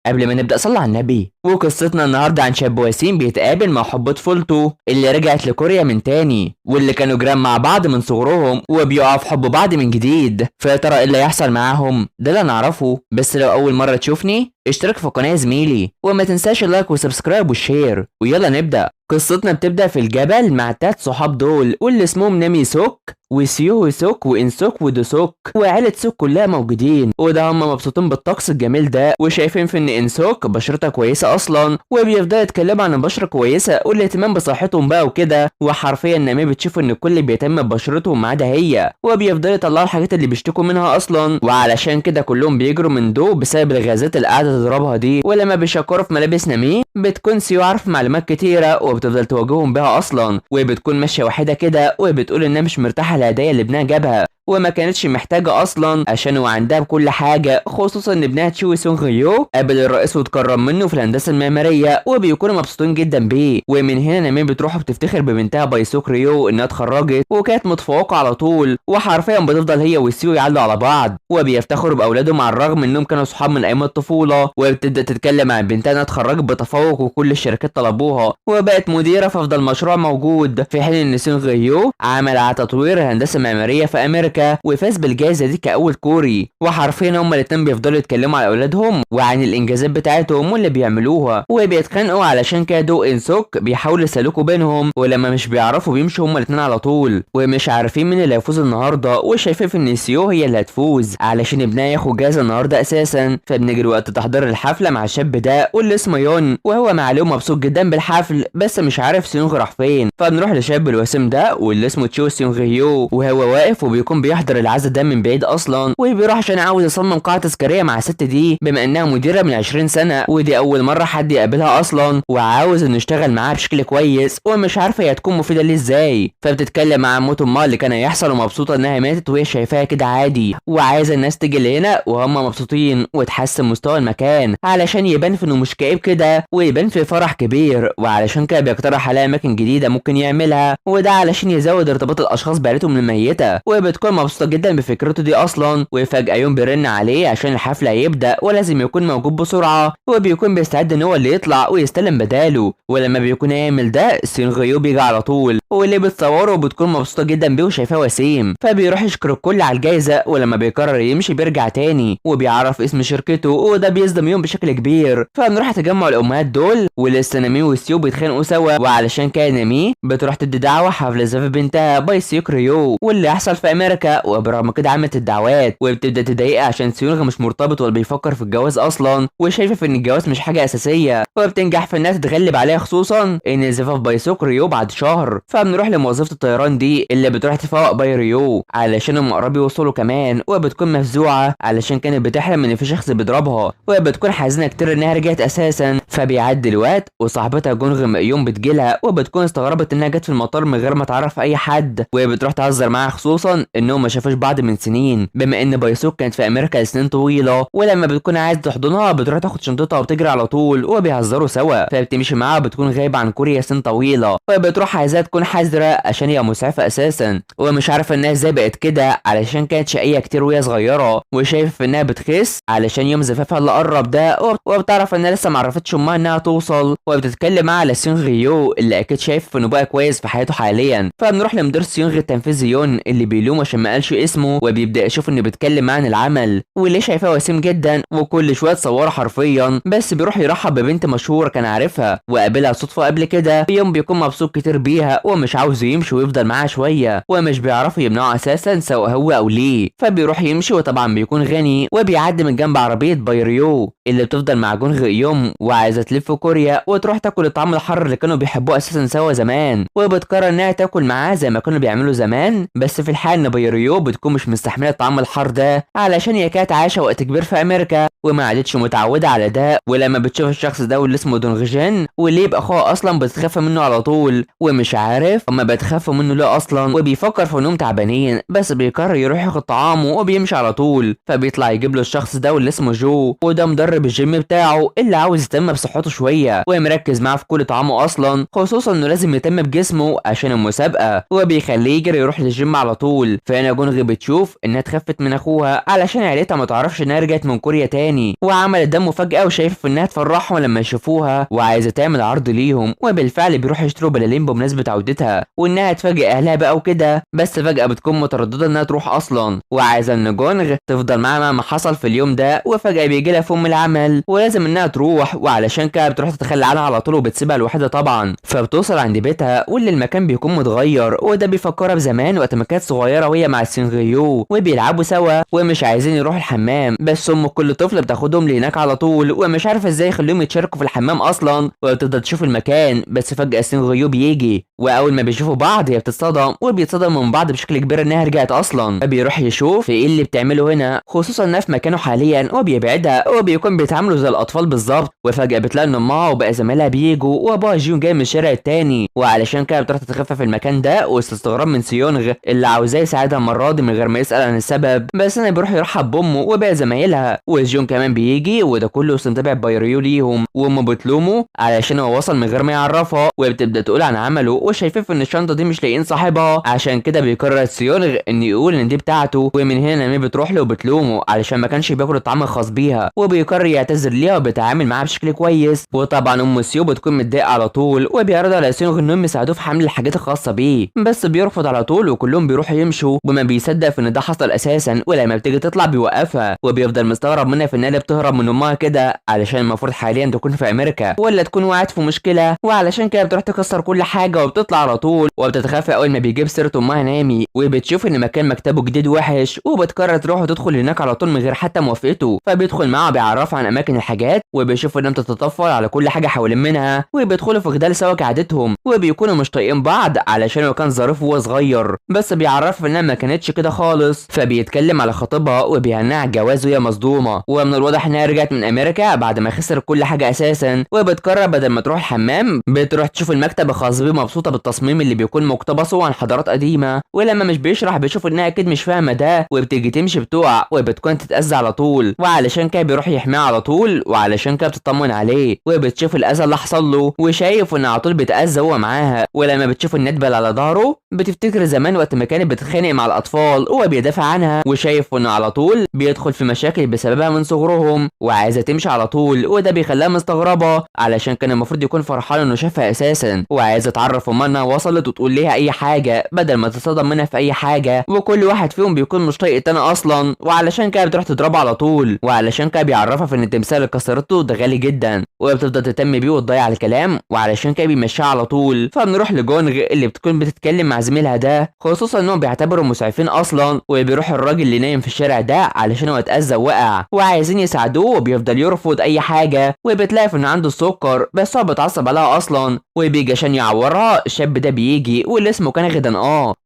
قبل ما نبدأ صلي على النبي. وقصتنا النهاردة عن شاب وسيم بيتقابل مع حب طفولته اللي رجعت لكوريا من تاني، واللي كانوا جيران مع بعض من صغرهم وبيقعوا في حب بعض من جديد. فيا ترى ايه اللي هيحصل معاهم؟ ده اللي نعرفه. بس لو أول مرة تشوفني اشترك في القناة يا زميلي، وما تنساش اللايك وسبسكرايب والشير. ويلا نبدأ. قصتنا بتبدأ في الجبل مع التلات صحاب دول، واللي اسمهم نامي سوك وسيو سوك وانسوك ودوسوك، وعيلة سوك كلها موجودين. وده هم مبسوطين بالطقس الجميل ده، وشايفين في ان انسوك بشرتها كويسة اصلا، وبيفضلوا يتكلموا عن البشرة كويسة والاهتمام بصحتهم بقى وكده. وحرفيا نامي بتشوف ان الكل بيهتم ببشرتهم ما عدا هي، وبيفضلوا يطلعوا الحاجات اللي بيشتكوا منها اصلا. وعلشان كده كلهم بيجروا من دو بسبب الغازات اللي قاعدة تضربها دي. ولما بيشكروا في ملابس نامي بتكون سيو عارف معلومات كتيرة وبتفضل تواجههم بيها اصلا، وبتكون ماشية وحيدة كده وبتقول انها مش مرتاحة الهدايا اللي ابنها جابها، وما كانتش محتاجة أصلا عشان هو عندها بكل حاجة، خصوصا إن ابنها تشوي سونغ يو قابل الرئيس وتكرم منه في الهندسة المعمارية وبيكونوا مبسوطين جدا بيه. ومن هنا نامين بتروح وبتفتخر ببنتها بايسوك ريو إنها اتخرجت وكانت متفوقة على طول، وحرفيا بتفضل هي وسيو يعلوا على بعض وبيفتخروا بأولادهم على الرغم إنهم كانوا صحاب من أيام الطفولة. وبتبدأ تتكلم عن بنتها إنها اتخرجت بتفوق وكل الشركات طلبوها وبقت مديرة في أفضل مشروع موجود، في حين إن سونغ يو عمل على تطوير الهندسة المعمارية في أمريكا وفاز بالجائزة دي كأول كوري. وحرفيا هما الاتنين بيفضلوا يتكلموا على أولادهم وعن الإنجازات بتاعتهم واللي بيعملوها، وبيتخانقوا علشان كده دو إن سوك بيحاولوا يسلكوا بينهم، ولما مش بيعرفوا بيمشوا هما الاتنين على طول ومش عارفين مين اللي هيفوز النهارده، وشايفين ان سيو هي اللي هتفوز علشان ابنها ياخد جائزة النهارده أساسا. فبنجري وقت تحضير الحفلة مع الشاب ده واللي اسمه يون، وهو معلوم مبسوط جدا بالحفل بس مش عارف سيونغ راح فين. فبنروح للشاب الوسيم ده واللي اسمه تشو سيونغ يو، وهو واقف وبيكون بيحضر العزا ده من بعيد اصلا، وبيروح عشان عاوز يصمم قاعة تذكارية مع الست دي بما انها مديرة من 20 سنة ودي اول مرة حد يقابلها اصلا، وعاوز انه يشتغل معاها بشكل كويس ومش عارفة هي هتكون مفيدة ليه ازاي. فبتتكلم مع موت امها اللي كان هيحصل ومبسوطة انها ماتت وهي شايفاها كده عادي، وعايزة الناس تيجي لهنا وهم مبسوطين وتحسن مستوى المكان علشان يبان في انه مش كئيب كده ويبان في فرح كبير. وعلشان كده بيقترح عليها اماكن جديدة ممكن يعملها، وده علشان يزود ارتباط الاشخاص بعيلتهم الميتة، وبتكون مبسوطة جدا بفكرته دي اصلا. وفجأة يوم بيرن عليه عشان الحفلة هيبدأ ولازم يكون موجود بسرعة، وبيكون بيستعد ان هو اللي يطلع ويستلم بداله. ولما بيكون يعمل ده سينغيو بيجي على طول واللي بتصوره وبتكون مبسوطة جدا بيه وشايفاه وسيم، فبيروح يشكر الكل على الجايزة. ولما بيقرر يمشي بيرجع تاني وبيعرف اسم شركته وده بيصدم يوم بشكل كبير. فنروح تجمع الامهات دول ولسه نامي وسيو بيتخانقوا سوا، وعلشان كده نامي بتروح تدي دعوة حفل زفاف بنتها باي سيوك ريو واللي هيحصل في امريكا. وبرغم كده عملت الدعوات وبتبدا تضايقها عشان سيونغ مش مرتبط ولا بيفكر في الجواز اصلا، وشايفه في ان الجواز مش حاجه اساسيه، وبتنجح في انها تتغلب عليها خصوصا ان زفاف بايسوك ريو بعد شهر. فبنروح لموظفه الطيران دي اللي بتروح تفوق باي ريو علشان هم قرب يوصلوا كمان، وبتكون مفزوعه علشان كانت بتحلم ان في شخص بيضربها، وبتكون حزينه كتير انها رجعت اساسا. فبيعدي الوقت وصاحبتها جونغ مقيوم بتجيلها وبتكون استغربت انها جت في المطار من غير ما تعرف اي حد، وبتروح تهزر معاها خصوصا انهم ما شافوش بعض من سنين بما ان بايسوك كانت في امريكا لسنين طويله. ولما بتكون عايز تحضنها بتروح تاخد شنطتها وبتجري على طول وبيهزروا سوا، فبتمشي معاها بتكون غايبه عن كوريا سنين طويله، فبتروح عايزاها تكون حذره عشان هي مسعفه اساسا ومش عارفه انها ازاي بقت كده علشان كانت شقيه كتير وهي صغيره، وشايف انها بتخس علشان يوم زفافها اللي قرب ده، وبتعرف انها لسه ما عرفتش امها انها توصل. وبتتكلم معاها على سيونغ يو اللي اكيد شايف انه بقى كويس في حياته حاليا. فبنروح لمدير سيونغ التنفيذي يون اللي بيلوم عشان ما قالش اسمه، وبيبدا يشوف انه بيتكلم عن العمل واللي شايفاه وسيم جدا وكل شويه تصوره حرفيا، بس بيروح يرحب ببنت مشهوره كان عارفها وقابلها صدفه قبل كده. يوم بيكون مبسوط كتير بيها ومش عاوز يمشي ويفضل معاها شويه، ومش بيعرفوا يمنعوا اساسا سواء هو او ليه، فبيروح يمشي وطبعا بيكون غني وبيعدي من جنب عربيه بايريو اللي بتفضل مع جونغ يوم وعايزه تلف كوريا وتروح تاكل الطعام الحر اللي كانوا بيحبوه اساسا سوا زمان، وبتقرر انها تاكل معاه زي ما كانوا بيعملوا زمان. بس في الحال ان بايريو بتكون مش مستحمله الطعام الحار ده علشان هي كانت عايشه وقت كبير في امريكا وما عادتش متعوده على ده، ولما بتشوف الشخص ده واللي اسمه دونغجين واللي يبقى اخوها اصلا بتخاف منه على طول ومش عارف هما بتخافوا منه ليه اصلا، وبيفكر في انهم تعبانين بس بيقرر يروح ياخد طعامه وبيمشي على طول. فبيطلع يجيب له الشخص ده واللي اسمه جو، وده مدرب الجيم بتاعه اللي عاوز يهتم بصحته شويه ومركز معاه في كل طعامه اصلا، خصوصا انه لازم يهتم بجسمه عشان المسابقه، وبيخليه يجري يروح للجيم على طول. فهنا جونغ بتشوف انها اتخفت من اخوها علشان عيلتها ما تعرفش انها رجعت من كوريا تاني، وعملت دم مفاجاه وشايفه انها تفرحهم لما يشوفوها وعايزه تعمل عرض ليهم، وبالفعل بيروحوا يشتروا بلالين بمناسبه عودتها وانها تفاجئ اهلها بقى وكده، بس فجاه بتكون متردده انها تروح اصلا وعايزه ان جونغ تفضل معاها مهما حصل في اليوم ده، وفجاه بيجي لها فم العمل ولازم انها تروح، وعلشان كده بتروح تتخلى عنها على طول وبتسيبها لوحدها طبعا. فبتوصل عند بيتها واللي المكان بيكون متغير، وده بيفكرها بزمان وقت ما كانت صغيره وهي مع سينغيو وبيلعبوا سوا ومش عايزين يروحوا الحمام، بس ام كل طفل بتاخدهم لهناك على طول ومش عارفه ازاي يخليهم يتشاركوا في الحمام اصلا، وبتفضل تشوف المكان، بس فجاه سينغيو بيجي واول ما بيشوفوا بعض هي بتتصدم وبيتصدموا من بعض بشكل كبير انها رجعت اصلا، فبيروح يشوف ايه اللي بتعمله هنا، خصوصا انها في مكانه حاليا وبيبعدها وبيكون بيتعاملوا زي الاطفال بالظبط، وفجاه بتلاقي ان امها وبقى زمايلها بيجوا وابوها جيون جاي من الشارع التاني، وعلشان كده بتروح تتخفى في المكان ده وسط استغراب من سيونغ اللي عاوزاه يساعدها المره دي من غير ما يسال عن السبب، بس انا بيروح يرحب بامه وباقي زمايلها، وجيون كمان بيجي وده كله وسط متابع بايريو ليهم، وامه بتلومه علشان هو وصل من غير ما يعرفها، وبتبدا تقول عن عمله وشايفين ان الشنطه دي مش لاقيين صاحبها، عشان كده بيقرر سيونغ ان يقول ان دي بتاعته، ومن هنا نامي بتروح له وبتلومه علشان ما كانش بياكل الطعام الخاص بيها، وبيقرر يعتذر ليها وبيتعامل معاها بشكل كويس، وطبعا ام سيو بتكون متضايقه على طول وبيعرض على سيونغ انهم يساعدوه في حمل الحاجات الخاصه بيه، بس بيرفض على طول وكلهم بيروحوا يمشوا وما بيصدق في ان ده حصل اساسا، ولما بتيجي تطلع بيوقفها وبيفضل مستغرب منها في انها بتهرب من امها كده علشان المفروض حاليا تكون في امريكا ولا تكون وقعت في مشكله، وعلشان كده بتروح تكسر كل حاجه وبتطلع على طول، وبتتخافى اول ما بيجيب سيره امها نامي وبتشوف ان مكان مكتبه جديد وحش، وبتقرر تروح وتدخل هناك على طول من غير حتى موافقته، فبيدخل معاها بيعرفها عن اماكن الحاجات وبيشوف انها بتتطفل على كل حاجه حوالين منها، وبيدخلوا في جدال سوا كعادتهم وبيكونوا مش طايقين بعض علشان هو كان ظريف وهو صغير، بس بيعرفها انها ما كانتش كده خالص، فبيتكلم على خطيبها وبيهنئها على الجواز وهي مصدومه، ومن الواضح انها رجعت من امريكا بعد ما خسر كل حاجه اساسا، وبتقرر بدل ما تروح الحمام بتروح تشوف المكتب الخاص بيه، مبسوطه بالتصميم اللي بيكون مقتبسه عن حضارات قديمه، ولما مش بيشرح بيشوف انها اكيد مش فاهمه ده وبتيجي تمشي بتقع وبتكون تتاذى على طول، وعلشان كده بيروح يحميها على طول، وعلشان كده بتطمن عليه وبتشوف الاذى اللي حصل له وشايف ان على طول بيتاذى هو معاها، ولما بتشوف الندبل على ظهره بتفتكر زمان وقت ما كانت بتتخانق مع الاطفال وهو بيدافع عنها، وشايف انه على طول بيدخل في مشاكل بسببها من صغرهم وعايزه تمشي على طول، وده بيخليها مستغربه علشان كان المفروض يكون فرحان انه شافها اساسا، وعايزه تعرف امها انها وصلت وتقول ليها اي حاجه بدل ما تتصدم منها في اي حاجه، وكل واحد فيهم بيكون مش طايق التاني اصلا، وعلشان كده بتروح تضربه على طول، وعلشان كده بيعرفها في ان التمثال اللي كسرته ده غالي جدا وبتفضل تهتم بيه وتضيع الكلام، وعلشان كده بيمشيها على طول، فبنروح لجونغ اللي بتكون بتتكلم مع زميلها ده، خصوصا انهم بيعتبروا مسعفين اصلا، وبيروح الراجل اللي نايم في الشارع ده علشان هو اتاذى ووقع وعايزين يساعدوه وبيفضل يرفض اي حاجه، وبتلاقي انه عنده السكر بس هو بيتعصب عليها اصلا، وبيجي عشان يعورها الشاب ده بيجي واللي اسمه كان غدا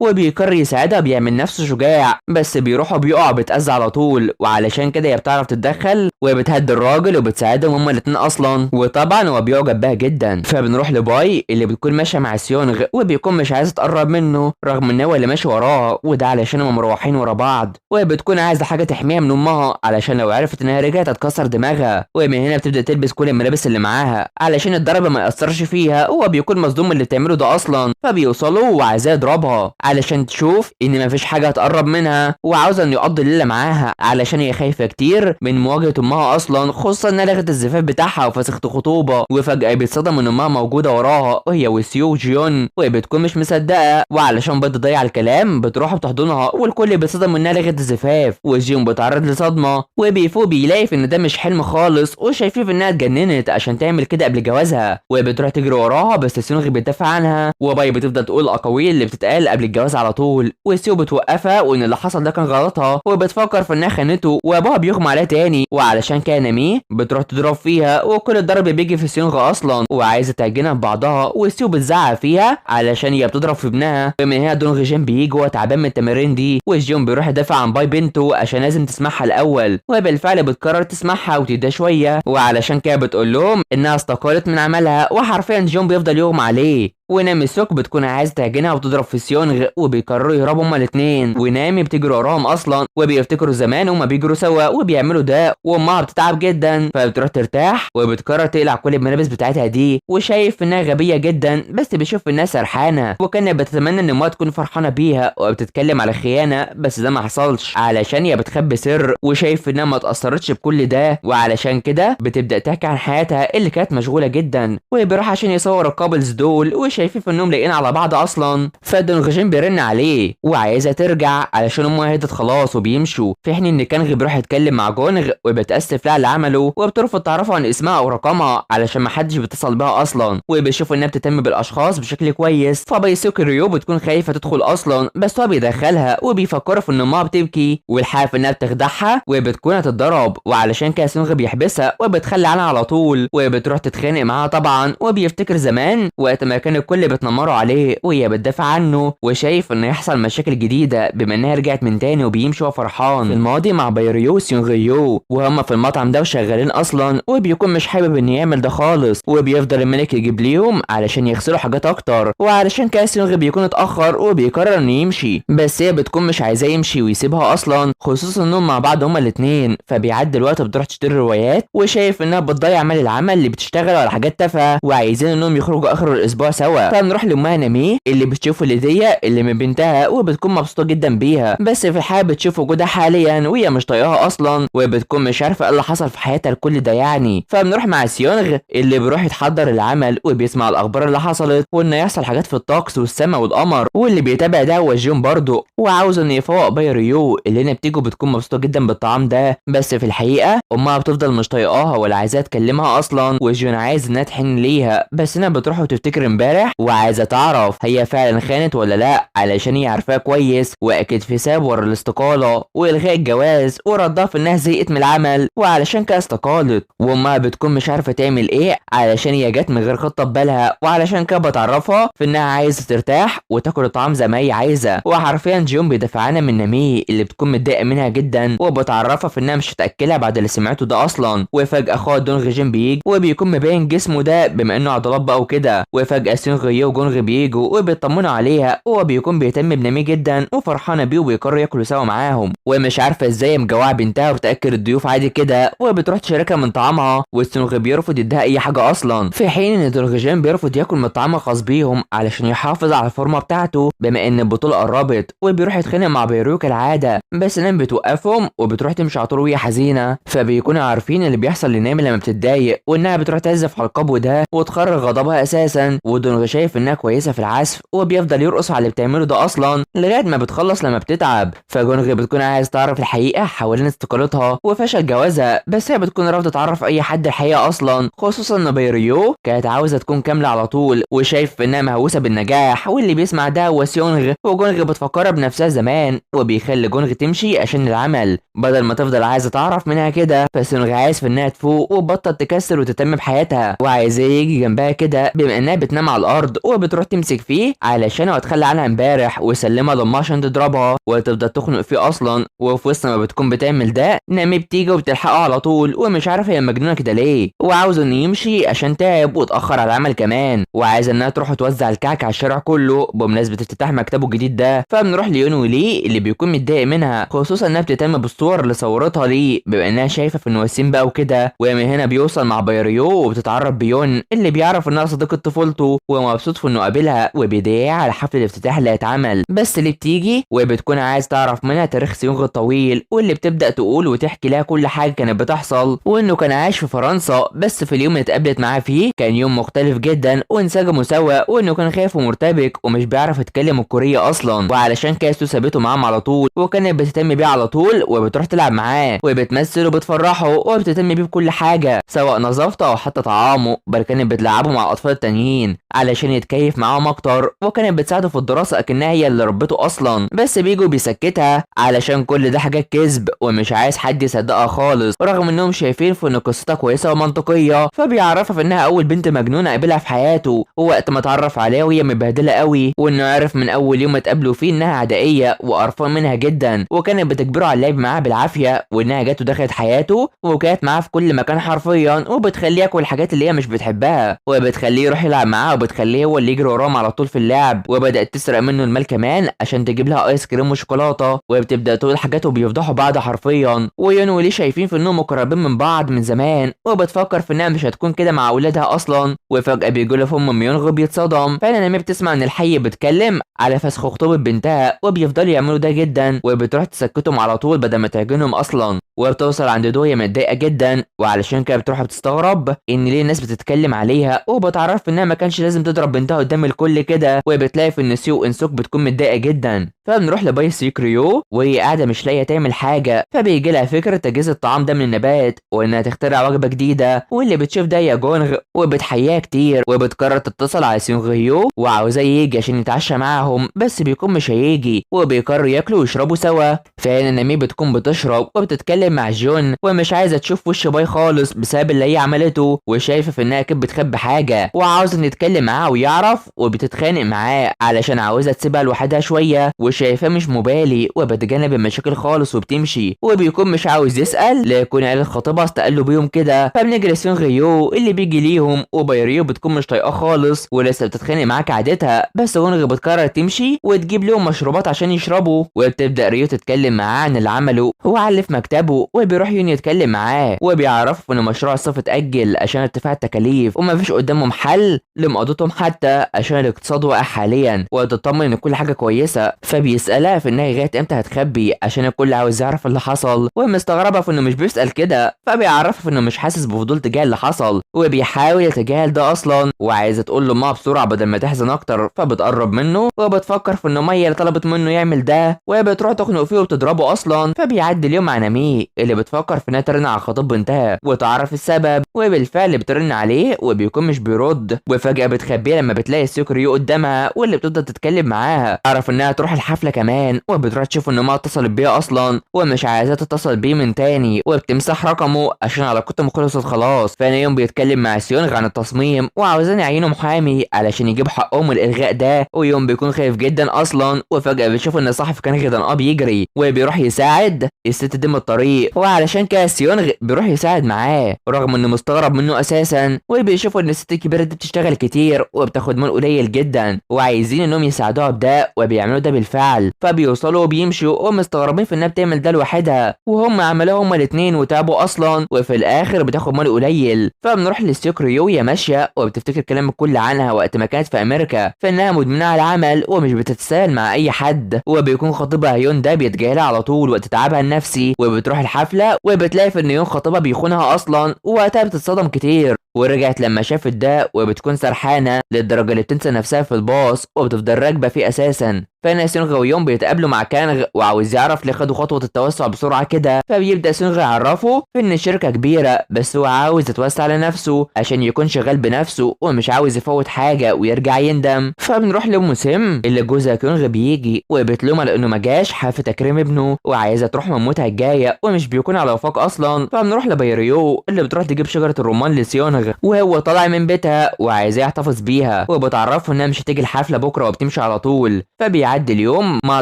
وبيقرر يساعدها بيعمل نفسه شجاع، بس بيروح وبيقع بيتاذى على طول، وعلشان كده هي بتعرف تتدخل وبتهدي الراجل وبتساعدهم هما الاتنين اصلا، وطبعا هو بيعجب بها جدا، فبنروح لباي اللي بتكون ماشيه مع سيونغ وبيكون مش عايزه تقرب منه رغم ان هو اللي ماشي وراها، وده علشان هما مروحين ورا بعض، وبتكون عايزه حاجه تحميها من امها علشان لو عرفت انها رجعت هتكسر دماغها، ومن هنا بتبدا تلبس كل الملابس اللي معاها علشان الضرب ما ياثرش فيها، هو بيكون مصدوم من اللي بتعمله ده اصلا، فبيوصلوا وعايزاه يضربها علشان تشوف ان مفيش حاجه هتقرب منها، وعاوزه انه يقضي الليله معاها علشان هي خايفه كتير من مواجهه امها اصلا، خصوصا انها لغت الزفاف بتاعها وفسخت خطوبه، وفجاه بيتصدم ان امها موجوده وراها وهي وسيو جيون، وبتكون مش مصدقه، وعلشان بدها تضيع الكلام بتروح بتحضنها والكل بيتصدم انها لغت الزفاف، وجيون بيتعرض لصدمه وبيفوق بيلاقي ان ده مش حلم خالص، وشايفين انها اتجننت عشان تعمل كده قبل جوازها، وبتروح تجري وراها بس سيونغ بتدافع عنها، وباي بتفضل تقول الاقاويل اللي بتتقال قبل الجواز على طول، وسيو بتوقفها وان اللي حصل ده كان غلطها، وبتفكر في انها خانته وابوها بيغمى عليها تاني، وعلشان كده نامي بتروح تضرب فيها وكل الضرب بيجي في سيونغ اصلا وعايزه تعجنها ببعضها، وسيو بتزعق فيها علشان هي بتضرب في ابنها، ومن هنا دونغ جين بيجي وهو تعبان من التمارين دي، وجيون بيروح يدافع عن باي بنته عشان لازم تسمعها الاول، وبالفعل بتقرر تسمعها وتهدى شويه، وعلشان كده بتقول لهم انها استقالت من عملها، وحرفيا جون بيفضل يغمى عليه، ونامي سوك بتكون عايزه تعجنها وتضرب في سيونغ، وبيقرروا يهربوا هما الاتنين، ونامي بتجري وراهم اصلا وبيفتكروا زمان هما بيجروا سوا وبيعملوا ده، وامها بتتعب جدا فبتروح ترتاح وبتقرر تقلع كل الملابس بتاعتها دي، وشايف انها غبيه جدا بس بيشوف انها سرحانه، وكانت بتتمنى ان امها تكون فرحانه بيها وبتتكلم على خيانه، بس ده ما حصلش علشان هي بتخبي سر، وشايف انها ما اتاثرتش بكل ده، وعلشان كده بتبدا تحكي عن حياتها اللي كانت مشغوله جدا، وبيروح عشان يصور الكابلز دول وشايفين انهم لاقيين على بعض اصلا، فدونغجين بيرن عليه وعايزه ترجع علشان امها هدت خلاص وبيمشوا، في حين ان كانغ بيروح يتكلم مع جونغ وبتاسف لها اللي عمله، وبترفض تعرفه عن اسمها او رقمها علشان ما حدش بيتصل بيها اصلا، وبيشوف انها بتهتم بالاشخاص بشكل كويس، فبيسوك ريو بتكون خايفه تدخل اصلا، بس هو بيدخلها وبيفكروا في ان امها بتبكي والحاف انها بتخدعها وبتكون هتتضرب، وعلشان كده سونغ بيحبسها وبتخلي عنها على طول، وبتروح تتخانق معاها طبعا، وبيفتكر زمان وقت ما كان الكل بيتنمروا عليه وهي بتدافع عنه، وشايف انه يحصل مشاكل جديده بما انها رجعت من تاني وبيمشي وهو فرحان. في الماضي مع بايريو وسيونغيو وهم في المطعم ده وشغالين اصلا، وبيكون مش حابب انه يعمل ده خالص، وبيفضل الملك يجيب ليهم علشان يغسلوا حاجات اكتر، وعلشان كده سيونغ بيكون اتاخر وبيقرر انه يمشي، بس هي بتكون مش عايزاه يمشي ويسيبها اصلا، خصوصا انهم مع بعض هما الاثنين، فبيعدي الوقت بتروح تشتري روايات، وشايف انها بتضيع مال العمل اللي بتشتغل على حاجات تافهه، وعايزين انهم يخرجوا اخر الاسبوع سوا، فبنروح لامها نامي اللي بتشوف الهديه اللي من بنتها وبتكون مبسوطه جدا بيها، بس في الحقيقه بتشوف وجودها حاليا وهي مش طايقاها اصلا، وبتكون مش عارفه ايه اللي حصل في حياتها لكل ده يعني، فبنروح مع سيونغ اللي بيروح يتحضر العمل وبيسمع الاخبار اللي حصلت، وان يحصل حاجات في الطقس والسماء والقمر، واللي بيتابع ده هو جون برضه، وعاوز انه يفوق بايريو اللي هنا بتيجي بتكون مبسوطه جدا بالطعام ده، بس في الحقيقه امها بتفضل مش طايقاها ولا عايزاها تكلمها اصلا، وجون عايز انها تحن ليها، بس هنا بتروح وتفتكر امبارح وعايزه تعرف هي فعلا خانت ولا لا، علشان هي عارفاه كويس واكيد في ساب ورا الاستقاله والغاء الجواز، وردها في انها زهقت من العمل وعلشان كده استقالت، وامها بتكون مش عارفه تعمل ايه علشان هي جت من غير خطه ببالها، وعلشان كده بتعرفها في انها عايزه ترتاح وتاكل الطعام زي ما هي عايزه، وحرفيا جون بيدافع عنها من نامي اللي بتكون متضايقه منها جدا، وبتعرفها في انها مش هتاكلها بعد اللي سمعته ده اصلا، وفجاه اخوها دونغ جين بيجي وبيكون مبين جسمه ده بما انه عضلات بقى وكده، وفجاه سيونغ يو وجونغ بيجوا وبيطمنوا عليها، وهو بيكون بيهتم بنامي جدا وفرحانه بيه وبيقرروا ياكلوا سوا معاهم، ومش عارفه ازاي مجوعه بنتها وبتاكل الضيوف عادي كده، وبتروح تشاركها من طعامها، والسيونغ بيرفض يديها اي حاجه اصلا، في حين ان دونغ جين بيرفض ياكل من الطعام الخاص بيهم علشان يحافظ على الفورمه بتاعته بما ان البطوله قربت، وبيروح يتخانق مع بيرو كالعاده، بس نام بتوقفهم وبتروح تمشي على طول وهي حزينه، فبيكونوا عارفين اللي بيحصل لنام لما بتتضايق، وانها بتروح تعزف على القبو ده وتخرج غضبها اساسا، ودونغ شايف انها كويسه في العزف وبيفضل يرقص على اللي بتعمله ده اصلا لغايه ما بتخلص لما بتتعب، فجونغ بتكون عايز تعرف الحقيقه حوالين استقالتها وفشل جوازها، بس هي بتكون رافضه تعرف اي حد الحقيقه اصلا، خصوصا ان بيريو كانت عاوزه تكون كامله على طول، وشايف انها مهووسه بالنجاح، واللي بيسمع ده هو سيونغ، وجونغ بتفكرها بنفسها زمان وبيخلي جونغ تمشي عشان العمل بدل ما تفضل عايزه تعرف منها كده، فسيونغ عايز في انها تفوق وبطل تكسر وتهتم بحياتها، وعايزاه يجي جنبها كده بما انها بتنام على الارض، وبتروح تمسك فيه علشان هو اتخلى عنها امبارح ويسلمها لامها عشان تضربها وتفضل تخنق فيه اصلا، وفي وسط ما بتكون بتعمل ده نامي بتيجي وبتلحقها على طول، ومش عارف هي مجنونه كده ليه، وعاوز انه يمشي عشان تعب واتاخر على العمل كمان، وعايزه انها تروح توزع الكعك على الشارع كله بمناسبه افتتاح مكتبه الجديد ده، فبنروح ليون ولي اللي بيكون متضايق منها، خصوصا انها بتهتم بالصور اللي صورتها ليه بما انها شايفه في النواسين بقى وكده، ومن هنا بيوصل مع بايريو وبتتعرف بيون اللي بيعرف انها صديقه طفولته ومبسوط في انه قابلها وبيدعيها على حفل الافتتاح اللي هيتعمل، بس اللي بتيجي وبتكون عايز تعرف منها تاريخ سيونغ الطويل، واللي بتبدا تقول وتحكي لها كل حاجه كانت بتحصل، وانه كان عايش في فرنسا بس في اليوم اللي اتقابلت معاه فيه كان يوم مختلف جدا وانسجموا سوا، وانه كان خايف ومرتبك ومش بيعرف يتكلم الكوريه اصلا، وعلشان كاسو سابته معاهم على طول وكانت بتهتم بيه على طول وبتروح تلعب معاه وبتمثل وبتفرحه وبتهتم بيه بكل حاجه سواء نظافته او حتى طعامه، بل كانت بتلعبه مع الاطفال التانيين علشان يتكيف معاهم اكتر، وكانت بتساعده في الدراسه اكنها هي اللي ربته اصلا، بس بيجو بيسكتها علشان كل ده حاجات كذب ومش عايز حد يصدقها خالص، رغم انهم شايفين في ان قصتها كويسه ومنطقيه، فبيعرفها في انها اول بنت مجنونه قابلها في حياته، ووقت ما اتعرف عليها وهي مبهدله قوي، وانه عرف من اول يوم اتقابلوا فيه انها عدائيه وقرفان منها جدا، وكانت بتجبره على اللعب معاها بالعافيه، وانها جت ودخلت حياته وكانت معاه في كل مكان حرفيا، وبتخليه ياكل الحاجات اللي هي مش بتحبها وبتخليه يروح يلعب معاها بتخليه هو اللي يجري وراهم على طول في اللعب، وبدات تسرق منه المال كمان عشان تجيب لها ايس كريم وشوكولاته، وبتبدا تقول حاجات وبيفضحوا بعض حرفيا. ويون وليه شايفين في انهم مقربين من بعض من زمان، وبتفكر في انها مش هتكون كده مع اولادها اصلا. وفجاه بيجوا لها ام ميونغ بيتصدم. فعلا نامي بتسمع ان الحي بيتكلم على فسخ خطوبه بنتها، وبيفضلوا يعملوا ده جدا، وبتروح تسكتهم على طول بدل ما تعجنهم اصلا. وبتوصل عند دوية متضايقه جدا، وعلشان كده بتروح بتستغرب ان ليه الناس بتتكلم عليها، وبتعرف انها ما كانش لازم تضرب بنتها قدام الكل كده. وبتلاقي في ان سيو انسوك بتكون متضايقه جدا. فبنروح لباي سيك ريو وهي قاعده مش لاقيه تعمل حاجه، فبيجي لها فكره تجهيز الطعام ده من النبات، وانها تخترع وجبه جديده. واللي بتشوف ده يا جونغ، وبتحييها كتير، وبتقرر تتصل على سيونغ هيو وعاوزاه يجي عشان يتعشى معاهم، بس بيكون مش هيجي، وبيقرروا ياكلوا ويشربوا سوا. فهنا نامي بتكون بتشرب وبتتكلم مع جون، ومش عايزه تشوف وش باي خالص بسبب اللي هي عملته، وشايفه في انها كانت بتخبي حاجه، وعاوزه نتكلم معاه ويعرف، وبتتخانق معاه علشان عاوزه تسيبها لوحدها شويه، وشايفاه مش مبالي، وبتجنب المشاكل خالص وبتمشي. وبيكون مش عاوز يسال ليكون عيله خطيبها استقلوا بيهم كده. فبنجري سيونغ هيو اللي بيجي ليهم، وبايريو بتكون مش طايقاه خالص ولسه بتتخانق معاه كعادتها، بس غونغ بتقرر تمشي وتجيب لهم مشروبات عشان يشربوا. وبتبدا ريو تتكلم معاه عن اللي عمله وعلى اللي في مكتبه، وبيروح يون يتكلم معاه، وبيعرفوا ان مشروع الصف اتاجل عشان ارتفاع التكاليف، ومفيش قدامهم حل لمقاضتهم حتى عشان الاقتصاد واقع حاليا، وتطمن ان كل حاجه كويسه. فبيسالها في انها لغايه امتى هتخبي عشان الكل عاوز يعرف اللي حصل، ومستغربه في انه مش بيسال كده. فبيعرفها انه مش حاسس بفضول تجاه اللي حصل، وبيحاول يتجاهل ده اصلا، وعايزه تقول له ما بسرعه بدل ما تحزن اكتر. فبتقرب منه وبتفكر في انه ميه اللي طلبت منه يعمل ده، وبتروح تخنق فيه وبتضربه اصلا. فبيعدي اليوم مع نامي اللي بتفكر في انها ترن على خطيب بنتها وتعرف السبب، وبالفعل بترن عليه وبيكون مش بيرد. وفجاه بتخبيه لما بتلاقي سيكريو قدامها واللي بتفضل تتكلم معاها، تعرف انها تروح الحفله كمان، وبتروح تشوف انه ما اتصلت بيها اصلا ومش عايزاه تتصل بيه من تاني، وبتمسح رقمه عشان علاقتهم خلصت خلاص. فاني يوم بيتكلم مع سيونغ عن التصميم وعاوزين يعينوا محامي علشان يجيب حقهم من الالغاء ده، ويوم بيكون خايف جدا اصلا. وفجاه بيشوف ان صاحب كان غيدان بيجري وبيروح يساعد الست دي من الطريق، وعلشان كده سيونغ بيروح يساعد معاه رغم انه مستغرب منه اساسا. وبيشوفوا ان الست الكبيره دي بتشتغل كتير وبتاخد مال قليل جدا، وعايزين انهم يساعدوها بده، وبيعملوا ده بالفعل. فبيوصلوا وبيمشوا ومستغربين في انها بتعمل ده لوحدها، وهم عملوها هما الاثنين وتعبوا اصلا، وفي الاخر بتاخد مال قليل. فبنروح لسيوكريو وهي ماشيه وبتفتكر كلام الكل عنها وقت ما كانت في امريكا، فانها مدمنه على العمل ومش بتتساهل مع اي حد. وبيكون خطيبها هيون ده بيتجاهلها على طول وقت تعبها النفسي، وبتروح الحفله وبتلاقي في ان يون خطيبها بيخونها اصلا، ووقتها بتتصدم كتير. ورجعت لما شافت ده وبتكون سرحانه للدرجه اللي بتنسى نفسها في الباص وبتفضل راكبه فيه اساسا. فهنا سيونغ ويون بيتقابلوا مع كانغ وعاوز يعرف ليه خدوا خطوه التوسع بسرعه كده. فبيبدا سيونغ يعرفه في ان الشركه كبيره بس هو عاوز يتوسع لنفسه عشان يكون شغال بنفسه ومش عاوز يفوت حاجه ويرجع يندم. فبنروح لام سيم اللي جوزها كانغ بيجي وبتلومها لانه ما جاش حفله تكريم ابنه وعايزه تروح مامتها الجايه ومش بيكون على وفاق اصلا. فبنروح لبيريو اللي بتروح تجيب شجره الرمان لسيونغ وهو طالع من بيتها وعايزاه يحتفظ بيها، وبتعرفه انها مش هتيجي الحفله بكره وبتمشي على طول. فبيعدي اليوم مع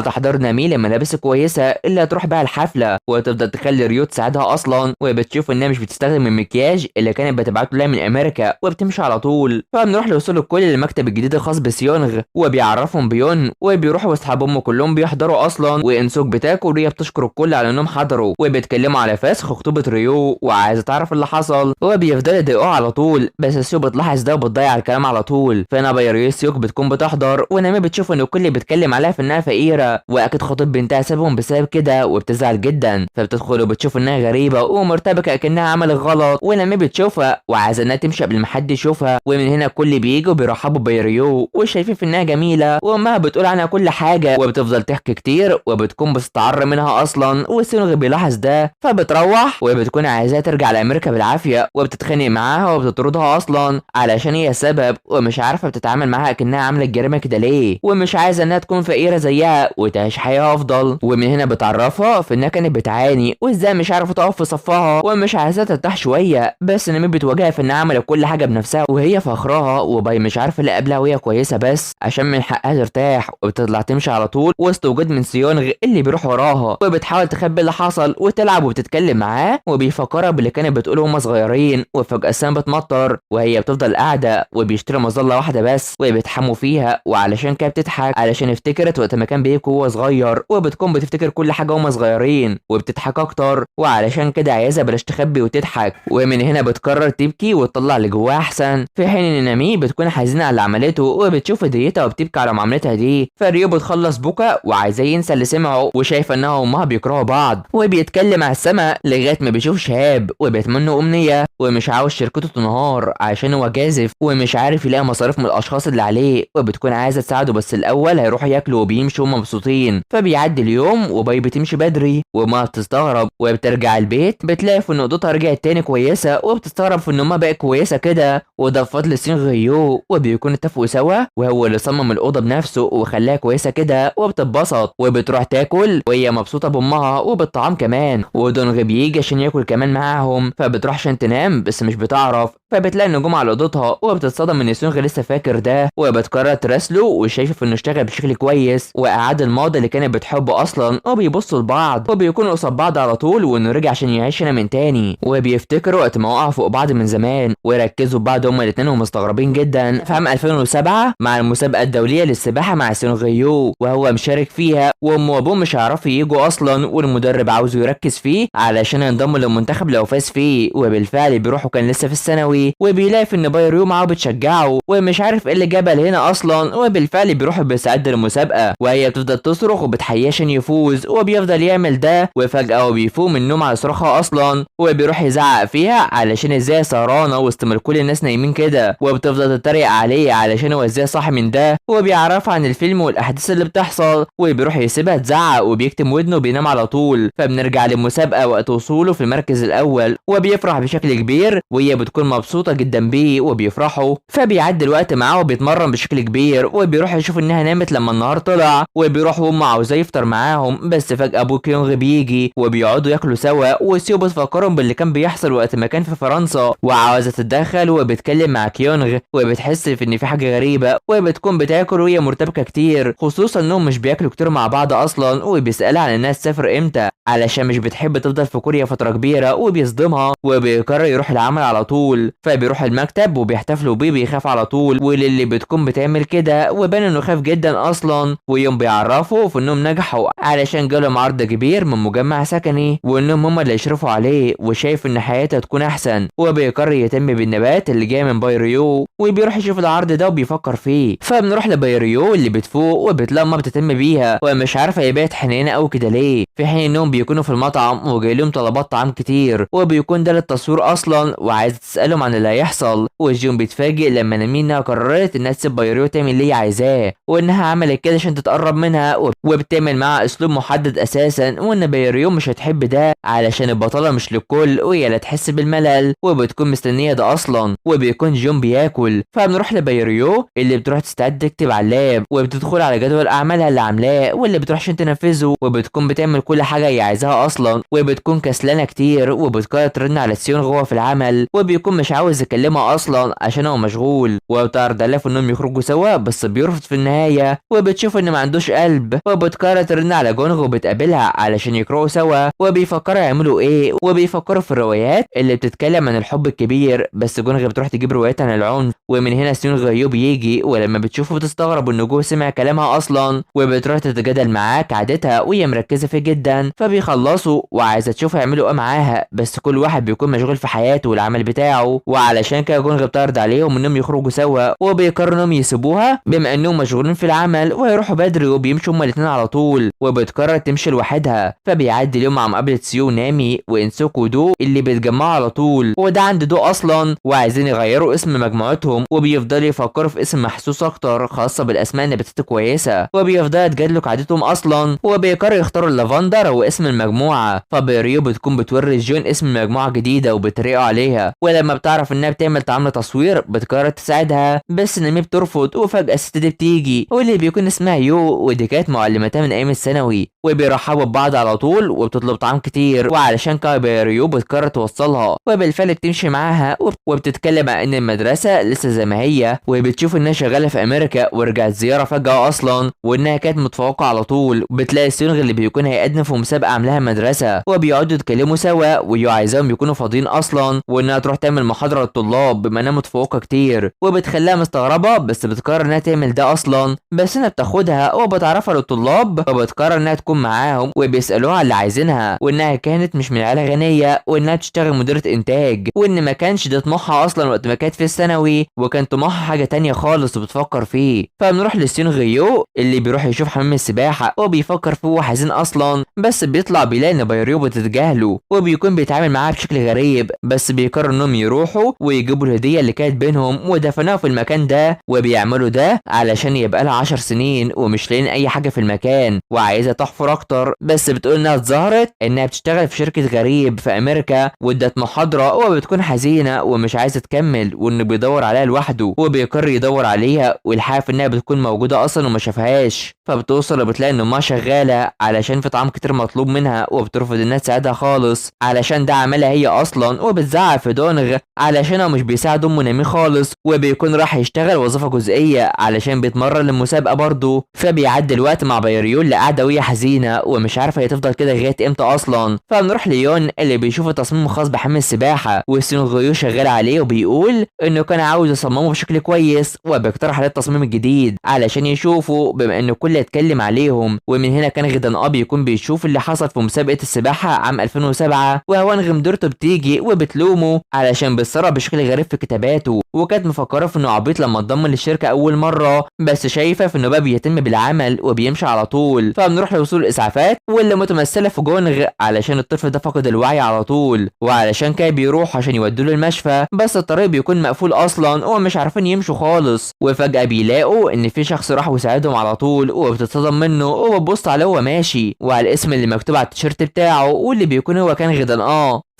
تحضير نامي لملابس كويسه اللي هتروح بيها الحفله، وتفضل تخلي ريو تساعدها اصلا، وبتشوف انها مش بتستخدم المكياج اللي كانت بتبعته لها من امريكا وبتمشي على طول. فبنروح لوصول الكل للمكتب الجديد الخاص بسيونغ وبيعرفهم بيون، وبيروحوا واصحاب امه كلهم بيحضروا اصلا، وانسوك بتاكل وريا بتشكر الكل على انهم حضروا، وبيتكلموا على فسخ خطوبه ريو وعايزه تعرف اللي حصل، وبيفضلوا يضايقوه على طول. بس سيو بتلاحظ ده وبتضيع الكلام على طول. فهنا بايريو سيوك بتكون بتحضر ونامي بتشوف ان الكل بيتكلم عليها في انها فقيره واكيد خطيب بنتها سابهم بسبب كده وبتزعل جدا. فبتدخل وبتشوف انها غريبه ومرتبكه اكنها عملت غلط، ونامي بتشوفها وعايزه انها تمشي قبل ما حد يشوفها. ومن هنا الكل بييجوا بيرحبوا بايريو وشايفين في انها جميله، وامها بتقول عنها كل حاجه وبتفضل تحكي كتير وبتكون بتستعر منها اصلا. وسيونغ بيلاحظ ده فبتروح وبتكون عايزاها ترجع لامريكا بالعافيه، وبتتخانق معاها وبتطردها اصلا علشان هي السبب ومش عارفه بتتعامل معاها اكنها عامله الجريمه كده ليه، ومش عايزه انها تكون فقيره زيها وتعيش حياه افضل. ومن هنا بتعرفها في انها كانت بتعاني وازاي مش عارفه تقف في صفها ومش عايزه ترتاح شويه، بس نامي بتواجهها في انها عملت كل حاجه بنفسها وهي فخرها، وباي مش عارفه اللي قبلها وهي كويسه بس عشان من حقها ترتاح، وبتطلع تمشي على طول وسط وجود من سيونغ اللي بيروح وراها وبتحاول تخبي اللي حصل وتلعب وبتتكلم معاه وبيفكرها باللي كانت بتقوله هما صغيرين. وفجاه السما بتمطر وهي بتفضل قاعده وبيشتري مظله واحده بس وبيتحموا فيها، وعلشان كده بتضحك علشان افتكرت وقت ما كان بيكو وهو صغير، وبتكون بتفتكر كل حاجه هما صغيرين وبتضحك اكتر، وعلشان كده عايزه بلاش تخبي وتضحك. ومن هنا بتقرر تبكي وتطلع اللي جواها احسن، في حين ان نامي بتكون حزينه على اللي عملته وبتشوف هديتها وبتبكي على معاملتها دي. فريو بتخلص بكا وعايزاه ينسى اللي سمعه وشايفه انها وامها بيكرهوا بعض، وبيتكلم على السما لغايه ما بيشوف شهاب وبيتمنى امنيه ومش عاوز شركته تنهار عشان هو جازف ومش عارف يلاقي مصاريف من الاشخاص اللي عليه، وبتكون عايزه تساعده بس الاول هيروحوا ياكلوا وبيمشوا هما مبسوطين. فبيعدي اليوم وباي بتمشي بدري وما بتستغرب وبترجع البيت بتلاقي في ان اوضتها رجعت تاني كويسه، وبتستغرب في ان امها بقت كويسه كده وده بفضل سين غيو، وبيكونوا اتفقوا سوا وهو اللي صمم الاوضه بنفسه وخلاها كويسه كده، وبتتبسط وبتروح تاكل وهي مبسوطه بامها وبالطعام كمان. ودونغ بيجي عشان ياكل كمان معاهم، فبتروح عشان تنام بس مش بتعرف، فبتلاقي النجوم على اوضتها وبتتصدم ان سونغ لسه فاكر ده، وبتقرر تراسله وشايفه انه اشتغل بشكل كويس واعاد الماضي اللي كانت بتحبه اصلا، وبيبصوا لبعض وبيكونوا قصاد بعض على طول وانه رجع عشان يعيش هنا من تاني، وبيفتكروا وقت ما وقعوا فوق بعض من زمان ويركزوا ببعض هما الاثنين ومستغربين جدا. في عام 2007 مع المسابقه الدوليه للسباحه مع سونغ يو وهو مشارك فيها، وامه وابوه مش هيعرفوا ييجوا اصلا والمدرب عاوزه يركز فيه علشان ينضم للمنتخب لو فاز فيه، وبالفعل بيروحوا كان لسه في الثانوي وبيلاقي في ان بايريو معاه بتشجعه ومش عارف ايه اللي جابها لهنا اصلا، وبالفعل بيروح بيستعد للمسابقه وهي بتفضل تصرخ وبتحييه عشان يفوز وبيفضل يعمل ده، وفجاه هو بيفوق من النوم على صراخها اصلا وبيروح يزعق فيها علشان ازاي سهرانه وسط ما كل الناس نايمين كده، وبتفضل تتريق عليه علشان هو ازاي صاحي من ده وبيعرفها عن الفيلم والاحداث اللي بتحصل، وبيروح يسيبها تزعق وبيكتم ودنه وبينام على طول. فبنرجع للمسابقه وقت وصوله في المركز الاول وبيفرح بشكل كبير وهي بتكون مبسوطه جدا بيه وبيفرحوا، فبيعدي الوقت معاه وبيتمرن بشكل كبير وبيروح يشوف انها نامت لما النهار طلع، وبيروح وامه عاوزاه يفطر معاهم بس فجاه ابو كيونغ بيجي وبيقعدوا ياكلوا سوا، وسيو بتفكرهم باللي كان بيحصل وقت ما كان في فرنسا وعاوزه تتدخل وبتكلم مع كيونغ وبتحس في ان في حاجه غريبه، وبتكون بتاكل وهي مرتبكه كتير خصوصا انهم مش بياكلوا كتير مع بعض اصلا، وبيسالها عن الناس تسافر امتى علشان مش بتحب تفضل في كوريا فتره كبيره وبيصدمها وبيقرر يروح العمل على طول، فبيروح المكتب وبيحتفلوا بيه بيخاف على طول وللي بتكون بتعمل كده وبان انه خاف جدا اصلا، ويوم بيعرفوا في انهم نجحوا علشان جالهم عرض كبير من مجمع سكني وانهم هم اللي يشرفوا عليه وشايف ان حياته تكون احسن، وبيقرر يهتم بالنبات اللي جاي من بايريو وبيروح يشوف العرض ده وبيفكر فيه. فبنروح لبايريو اللي بتفوق وبتلاقي ما بتهتم بيها ومش عارفه هي بقت حنينه او كده ليه، في حين انهم بيكونوا في المطعم وجاي لهم طلبات طعام كتير وبيكون ده للتصوير اصلا وعايزه تسالهم عن اللي هيحصل، وجيون بيتفاجئ لما نامينا قررت انها تسيب بايريو تعمل اللي هي عايزاه وانها عملت كده عشان تتقرب منها وبتعمل معاها اسلوب محدد اساسا، وان بايريو مش هتحب ده علشان البطاله مش للكل وهي لا تحس بالملل وبتكون مستنيه ده اصلا، وبيكون جيون بياكل. فبنروح لبايريو اللي بتروح تستعد تكتب على اللاب وبتدخل على جدول اعمالها اللي عاملاه واللي بتروح عشان تنفذه، وبتكون بتعمل كل حاجه هي عايزاها اصلا وبتكون كسلانه كتير وبتقرر ترن على سيون جوه في العمل وبيكون مش عاوز يكلمها اصلا عشان هو مشغول، وبتعرض عليه انهم يخرجوا سوا بس بيرفض في النهايه، وبتشوف ان ما عندوش قلب وبتقرر ترن على جونغ وبتقابلها علشان يقرأوا سوا وبيفكروا يعملوا ايه، وبيفكروا في الروايات اللي بتتكلم عن الحب الكبير، بس جونغ بتروح تجيب روايات عن العنف، ومن هنا سيون غيو بيجي ولما بتشوفه بتستغرب ان جو سمع كلامها اصلا وبتروح تتجادل معاه كعادتها وهي مركزه فيه جدا، فبيخلصوا وعايزه تشوف هيعملوا ايه معاها بس كل واحد بيكون مشغول في حياته والعمل بتاعه، وعلشان كده جونغ بتعرض عليهم انهم يخرجوا سوا وبيقرروا انهم يسيبوها بما انهم مشغولين في العمل ويروحوا بدري وبيمشوا هما الاثنين على طول، وبتقرر تمشي لوحدها. فبيعدي اليوم مع مقابله سيو نامي وانسوكو دو اللي بيتجمعوا على طول وده عند دو اصلا وعايزين يغيروا اسم مجموعتهم، وبيفضلوا يفكروا في اسم محسوس اكتر خاصه بالاسماء النباتات كويسه، وبيفضلوا يتجادلوا كعادتهم اصلا وبيقرروا يختاروا اللافندر هو اسم المجموعه، فبيريو بتكون بتوري جون اسم مجموعه جديده وبتريقوا عليها، ولما بتعرف بتعرف انها بتعمل تعامل تصوير بتقرر تساعدها، بس نامي بترفض. وفجأة الست دي بتيجي واللي بيكون اسمها يو، ودي كانت معلمتها من ايام الثانوي، وبيرحبوا ببعض على طول وبتطلب طعام كتير. وعلشان كايبيريو بتقرر توصلها، وبالفعل بتمشي معاها وبتتكلم عن ان المدرسه لسه زي ما هي، وبتشوف انها شغاله في امريكا ورجعت زياره فجاه اصلا، وانها كانت متفوقه على طول. بتلاقي سيونغ اللي بيكون هيقدم في مسابقه عاملاها المدرسه، وبيقعدوا يتكلموا سوا، ويو عايزاهم يكونوا فاضيين اصلا، وانها تروح تعمل محاضره للطلاب بما انها متفوقه كتير، وبتخليها مستغربه بس بتقرر انها تعمل ده اصلا. بس انها بتاخدها وبتعرفها للطلاب، وبتقرر انها تكون معاهم، وبيسالوها على اللي عايزينها، وانها كانت مش من عيله غنيه، وانها تشتغل مديره انتاج، وان ما كانش ده طموحها اصلا وقت ما كانت في الثانوي، وكان طموحها حاجه تانية خالص وبتفكر فيه. فبنروح لسيون غيو اللي بيروح يشوف حمام السباحه وبيفكر فيه وحزين اصلا، بس بيطلع بيلاقي ان بايريو بتتجاهله، وبيكون بيتعامل معاها بشكل غريب. بس بيقرر انهم يروحوا ويجيبوا الهديه اللي كانت بينهم ودفنوها في المكان ده، وبيعملوا ده علشان يبقى لها 10 سنين ومش لاقيين اي حاجه في المكان، وعايزه تحفر اكتر. بس بتقول انها اتظاهرت انها بتشتغل في شركه غريب في امريكا، وادت محاضره، وبتكون حزينه ومش عايزه تكمل، وانه بيدور عليها لوحده، وبيقرر يدور عليها، والحاف انها بتكون موجوده اصلا وما شافهاش. فبتوصل وبتلاقي ان امها شغاله علشان في طعام كتير مطلوب منها، وبترفض انها تساعدها خالص علشان ده عملها هي اصلا، وبتزعق في دونغ علشان هو مش بيساعد امه نامي خالص، وبيكون راح يشتغل وظيفه جزئيه علشان بيتمرن للمسابقه برضه. فبيعدي الوقت مع بايريو اللي قاعده وهي حزينه ومش عارفه هي تفضل كده لغايه امتى اصلا. فبنروح ليون اللي بيشوف التصميم الخاص بحمام السباحه، وسيون غيو شغال عليه، وبيقول انه كان عاوز يصممه بشكل كويس، وبيقترح عليه التصميم الجديد علشان يشوفه بما انه كل يتكلم عليهم. ومن هنا كان غدان بيكون بيشوف اللي حصل في مسابقه السباحه عام 2007، وهوان غمدرته بتيجي وبتلومه علشان بيتصرف بشكل غريب في كتاباته، وكانت مفكره في انه عبيط لما انضم للشركه اول مره، بس شايفه في انه بقى بيتم بالعمل وبيمشي على طول. فبنروح لوصول الاسعافات واللي متمثله في جونغ علشان الطفل ده فقد الوعي على طول، وعلشان كده بيروح عشان يودوه المشفى، بس الطريق بيكون مقفول اصلا ومش عارفين يمشوا خالص. وفجاه بيلاقوا ان في شخص راح وساعدهم على طول، وبتتصدم منه وبتبص عليه وهو ماشي وعلى الاسم اللي مكتوب على التيشيرت بتاعه، واللي بيكون هو كان غدان.